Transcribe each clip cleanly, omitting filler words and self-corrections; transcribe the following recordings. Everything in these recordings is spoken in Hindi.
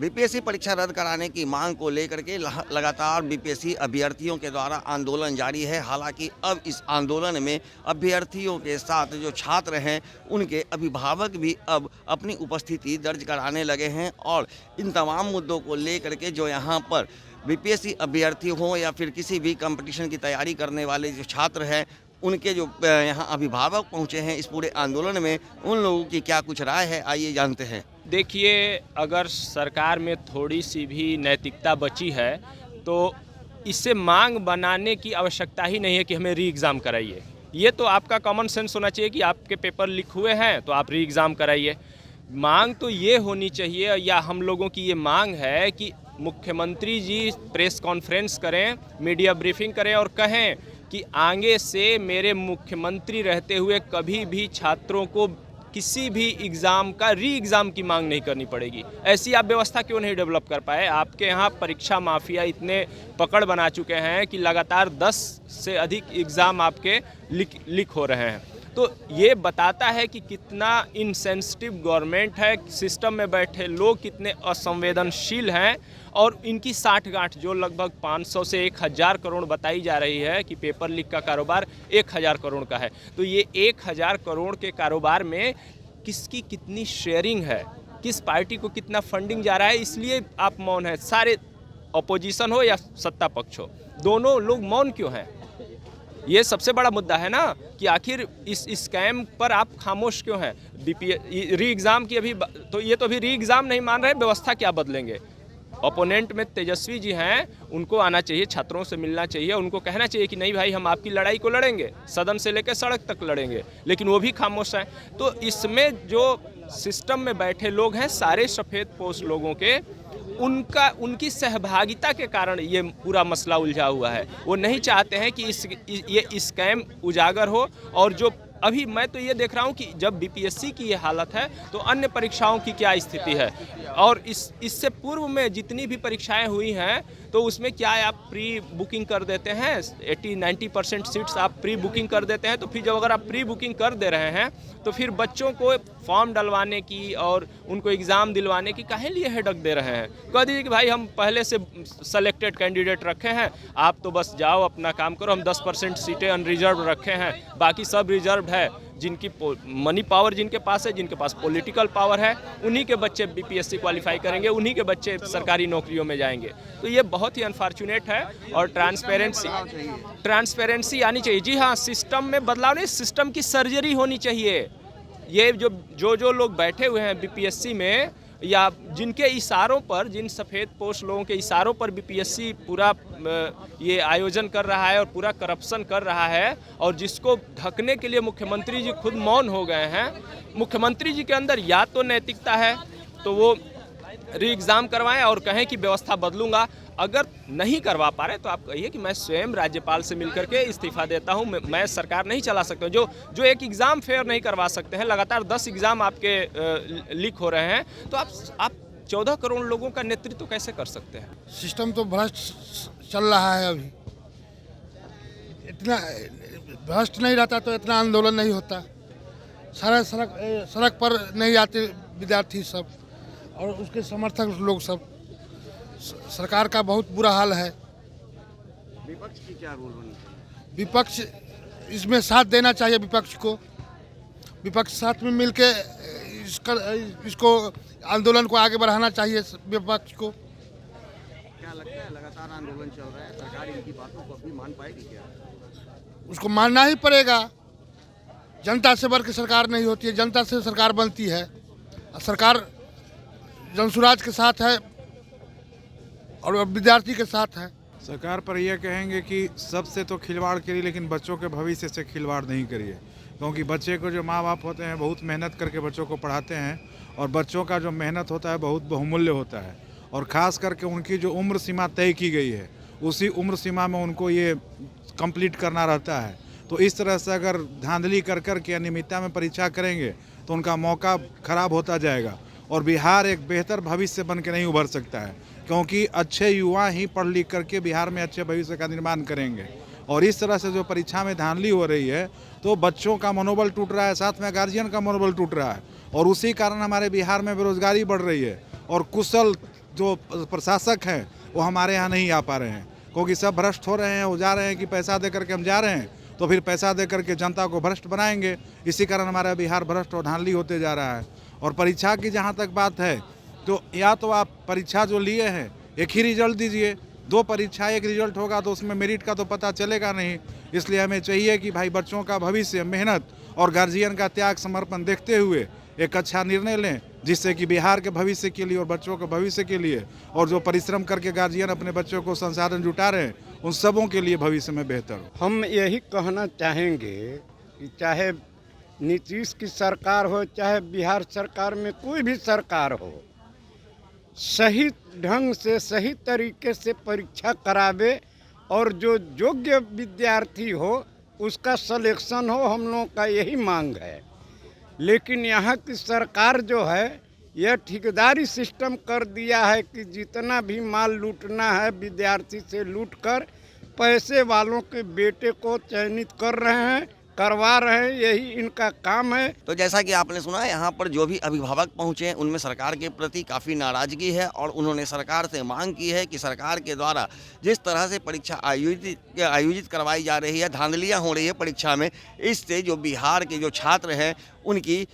बीपीएससी परीक्षा रद्द कराने की मांग को लेकर के लगातार बीपीएससी अभ्यर्थियों के द्वारा आंदोलन जारी है। हालांकि अब इस आंदोलन में अभ्यर्थियों के साथ जो छात्र हैं उनके अभिभावक भी अब अपनी उपस्थिति दर्ज कराने लगे हैं और इन तमाम मुद्दों को लेकर के जो यहाँ पर बीपीएससी अभ्यर्थी हों या फिर किसी भी कंपटीशन की तैयारी करने वाले जो छात्र हैं उनके जो यहाँ अभिभावक पहुँचे हैं इस पूरे आंदोलन में, उन लोगों की क्या कुछ राय है, आइए जानते हैं। देखिए, अगर सरकार में थोड़ी सी भी नैतिकता बची है तो इससे मांग बनाने की आवश्यकता ही नहीं है कि हमें री एग्ज़ाम कराइए। ये तो आपका कॉमन सेंस होना चाहिए कि आपके पेपर लीक हुए हैं तो आप री एग्ज़ाम कराइए। मांग तो ये होनी चाहिए, या हम लोगों की ये मांग है कि मुख्यमंत्री जी प्रेस कॉन्फ्रेंस करें, मीडिया ब्रीफिंग करें और कहें कि आगे से मेरे मुख्यमंत्री रहते हुए कभी भी छात्रों को किसी भी एग्ज़ाम का री एग्ज़ाम की मांग नहीं करनी पड़ेगी। ऐसी आप व्यवस्था क्यों नहीं डेवलप कर पाए? आपके यहाँ परीक्षा माफिया इतने पकड़ बना चुके हैं कि लगातार 10 से अधिक एग्ज़ाम आपके लीक हो रहे हैं। तो ये बताता है कि कितना इनसेंसिटिव गवर्नमेंट है, सिस्टम में बैठे लोग कितने असंवेदनशील हैं और इनकी साठगांठ जो लगभग 500 से 1000 करोड़ बताई जा रही है कि पेपर लीक का कारोबार 1000 करोड़ का है। तो ये 1000 करोड़ के कारोबार में किसकी कितनी शेयरिंग है, किस पार्टी को कितना फंडिंग जा रहा है, इसलिए आप मौन हैं। सारे अपोजिशन हो या सत्ता पक्ष हो, दोनों लोग मौन क्यों हैं? ये सबसे बड़ा मुद्दा है ना कि आखिर इस स्कैम पर आप खामोश क्यों हैं? री एग्ज़ाम की तो ये तो अभी री एग्ज़ाम नहीं मान रहे, व्यवस्था क्या बदलेंगे? ओपोनेंट में तेजस्वी जी हैं, उनको आना चाहिए, छात्रों से मिलना चाहिए, उनको कहना चाहिए कि नहीं भाई हम आपकी लड़ाई को लड़ेंगे, सदन से लेकर सड़क तक लड़ेंगे, लेकिन वो भी खामोश हैं। तो इसमें जो सिस्टम में बैठे लोग हैं, सारे सफ़ेद पोश लोगों के उनकी सहभागिता के कारण ये पूरा मसला उलझा हुआ है। वो नहीं चाहते हैं कि ये स्कैम उजागर हो। और जो अभी मैं तो ये देख रहा हूँ कि जब बीपीएससी की ये हालत है तो अन्य परीक्षाओं की क्या स्थिति है। और इससे पूर्व में जितनी भी परीक्षाएं हुई हैं तो उसमें क्या है, आप प्री बुकिंग कर देते हैं, 80-90% सीट्स आप प्री बुकिंग कर देते हैं। तो फिर जब अगर आप प्री बुकिंग कर दे रहे हैं तो फिर बच्चों को फॉर्म डलवाने की और उनको एग्ज़ाम दिलवाने की काहे लिए हेडक दे रहे हैं? कह दीजिए कि भाई हम पहले से सेलेक्टेड कैंडिडेट रखे हैं, आप तो बस जाओ अपना काम करो, हम 10% सीटें अनरिजर्व रखे हैं, बाकी सब रिजर्व है। जिनकी मनी पावर जिनके पास है, जिनके पास पॉलिटिकल पावर है, उन्हीं के बच्चे बीपीएससी क्वालिफाई करेंगे, उन्हीं के बच्चे सरकारी नौकरियों में जाएंगे। तो ये बहुत ही अनफॉर्चुनेट है और ट्रांसपेरेंसी आनी चाहिए। जी हाँ, सिस्टम में बदलाव नहीं, सिस्टम की सर्जरी होनी चाहिए। ये जो लोग बैठे हुए हैं बीपीएससी में, या जिनके इशारों पर, जिन सफ़ेद पोश लोगों के इशारों पर बीपीएससी पूरा ये आयोजन कर रहा है और पूरा करप्शन कर रहा है, और जिसको ढकने के लिए मुख्यमंत्री जी खुद मौन हो गए हैं। मुख्यमंत्री जी के अंदर या तो नैतिकता है तो वो री एग्ज़ाम करवाएं और कहें कि व्यवस्था बदलूंगा। अगर नहीं करवा पा रहे तो आप कहिए कि मैं स्वयं राज्यपाल से मिलकर के इस्तीफा देता हूं, मैं सरकार नहीं चला सकता। जो एक एग्ज़ाम फेयर नहीं करवा सकते हैं, लगातार 10 एग्ज़ाम आपके लीक हो रहे हैं, तो आप 14 करोड़ लोगों का नेतृत्व कैसे कर सकते हैं? सिस्टम तो भ्रष्ट चल रहा है। अभी इतना भ्रष्ट नहीं रहता तो इतना आंदोलन नहीं होता। सारे सड़क पर नहीं आते विद्यार्थी सब और उसके समर्थक लोग सब। सरकार का बहुत बुरा हाल है। विपक्ष की क्या रोल होनी चाहिए? विपक्ष इसमें साथ देना चाहिए। विपक्ष को साथ में मिलके इसको आंदोलन को आगे बढ़ाना चाहिए। विपक्ष को क्या लगता है, लगातार आंदोलन चल रहा है, सरकार इनकी बातों को अभी मान पाएगी क्या? उसको मानना ही पड़ेगा। जनता से बढ़ के सरकार नहीं होती है, जनता से सरकार बनती है। सरकार जनसुराज के साथ है और विद्यार्थी के साथ है। सरकार पर यह कहेंगे कि सबसे तो खिलवाड़ करिए, लेकिन बच्चों के भविष्य से खिलवाड़ नहीं करिए। क्योंकि बच्चे को जो माँ बाप होते हैं बहुत मेहनत करके बच्चों को पढ़ाते हैं, और बच्चों का जो मेहनत होता है बहुत बहुमूल्य होता है। और ख़ास करके उनकी जो उम्र सीमा तय की गई है, उसी उम्र सीमा में उनको ये कंप्लीट करना रहता है। तो इस तरह से अगर धांधली कर के अनियमितता में परीक्षा करेंगे तो उनका मौका ख़राब होता जाएगा और बिहार एक बेहतर भविष्य बन के नहीं उभर सकता है। क्योंकि अच्छे युवा ही पढ़ लिख करके बिहार में अच्छे भविष्य का निर्माण करेंगे। और इस तरह से जो परीक्षा में धांधली हो रही है तो बच्चों का मनोबल टूट रहा है, साथ में गार्जियन का मनोबल टूट रहा है, और उसी कारण हमारे बिहार में बेरोजगारी बढ़ रही है और कुशल जो प्रशासक हैं वो हमारे यहाँ नहीं आ पा रहे हैं, क्योंकि सब भ्रष्ट हो रहे हैं। वो जा रहे हैं कि पैसा दे करके हम जा रहे हैं, तो फिर पैसा दे करके जनता को भ्रष्ट बनाएंगे। इसी कारण हमारा बिहार भ्रष्ट और धांधली होते जा रहा है। और परीक्षा की जहाँ तक बात है, तो या तो आप परीक्षा जो लिए हैं एक ही रिजल्ट दीजिए, 2 परीक्षा एक रिजल्ट होगा तो उसमें मेरिट का तो पता चलेगा नहीं। इसलिए हमें चाहिए कि भाई बच्चों का भविष्य, मेहनत और गार्जियन का त्याग समर्पण देखते हुए एक अच्छा निर्णय लें, जिससे कि बिहार के भविष्य के लिए और बच्चों के भविष्य के लिए और जो परिश्रम करके गार्जियन अपने बच्चों को संसाधन जुटा रहे हैं उन सबों के लिए भविष्य में बेहतर हो। हम यही कहना चाहेंगे कि चाहे नीतीश की सरकार हो, चाहे बिहार सरकार में कोई भी सरकार हो, सही ढंग से सही तरीके से परीक्षा करावे और जो योग्य विद्यार्थी हो उसका सिलेक्शन हो, हम लोगों का यही मांग है। लेकिन यहाँ की सरकार जो है यह ठेकेदारी सिस्टम कर दिया है कि जितना भी माल लूटना है विद्यार्थी से लूट कर पैसे वालों के बेटे को चयनित कर रहे हैं, करवा रहे हैं, यही इनका काम है। तो जैसा कि आपने सुना, यहाँ पर जो भी अभिभावक पहुँचे हैं उनमें सरकार के प्रति काफ़ी नाराज़गी है और उन्होंने सरकार से मांग की है कि सरकार के द्वारा जिस तरह से परीक्षा आयोजित करवाई जा रही है, धांधलियाँ हो रही है परीक्षा में, इससे जो बिहार के जो छात्र हैं उनकी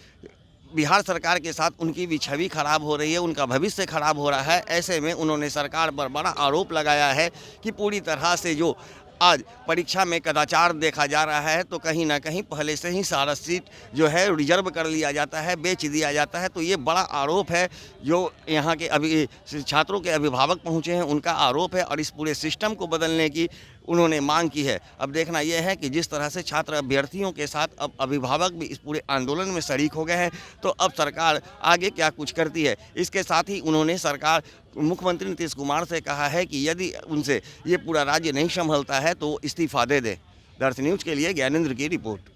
बिहार सरकार के साथ उनकी भी छवि खराब हो रही है, उनका भविष्य खराब हो रहा है। ऐसे में उन्होंने सरकार पर बड़ा आरोप लगाया है कि पूरी तरह से जो आज परीक्षा में कदाचार देखा जा रहा है, तो कहीं ना कहीं पहले से ही सारा सीट जो है रिजर्व कर लिया जाता है, बेच दिया जाता है। तो ये बड़ा आरोप है जो यहाँ के छात्रों के अभिभावक पहुँचे हैं उनका आरोप है और इस पूरे सिस्टम को बदलने की उन्होंने मांग की है। अब देखना यह है कि जिस तरह से छात्र अभ्यर्थियों के साथ अब अभिभावक भी इस पूरे आंदोलन में शरीक हो गए हैं, तो अब सरकार आगे क्या कुछ करती है। इसके साथ ही उन्होंने मुख्यमंत्री नीतीश कुमार से कहा है कि यदि उनसे ये पूरा राज्य नहीं संभलता है तो इस्तीफा दे दें। दर्श न्यूज़ के लिए ज्ञानेंद्र की रिपोर्ट।